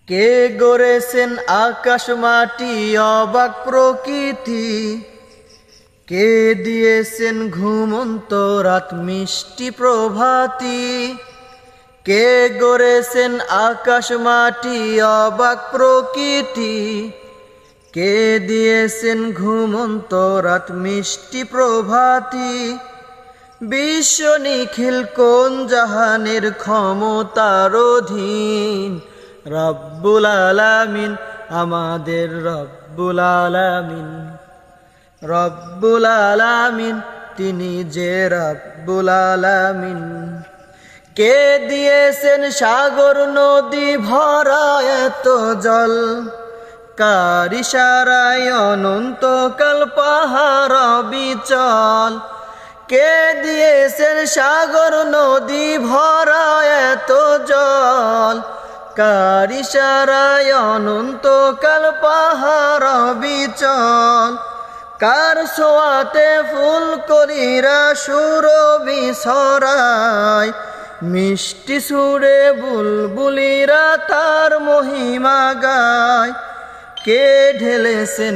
কে গড়েছেন আকাশ মাটি অবাক প্রকৃতি, কে দিয়েছেন ঘুমন্ত রাত মিষ্টি প্রভাতি। কে গড়েছেন আকাশ মাটি অবাক প্রকৃতি, কে দিয়েছেন ঘুমন্ত রাত মিষ্টি প্রভাতি। বিশ্ব নিখিল কোন জাহানের ক্ষমতার অধীন, রব্বুল আলামিন আমাদের রব্বুল আলামিন। রব্বুল আলামিন তিনি যে রব্বুল আলামিন। কে দিয়েছেন সাগর নদী ভরা এত জল, কার ইশারায় অনন্তকাল পাহাড় বিচল। কে দিয়েছেন সাগর নদী ভরা এত জল, কার ইশারায় অনন্তকাল পাহাড় বিচল। কার ছোঁয়াতে ফুলকলিরা সুরভি ছড়ায়, মিষ্টি সুরে বুলবুলিরা তার মহিমা গায়। কে ঢেলেছেন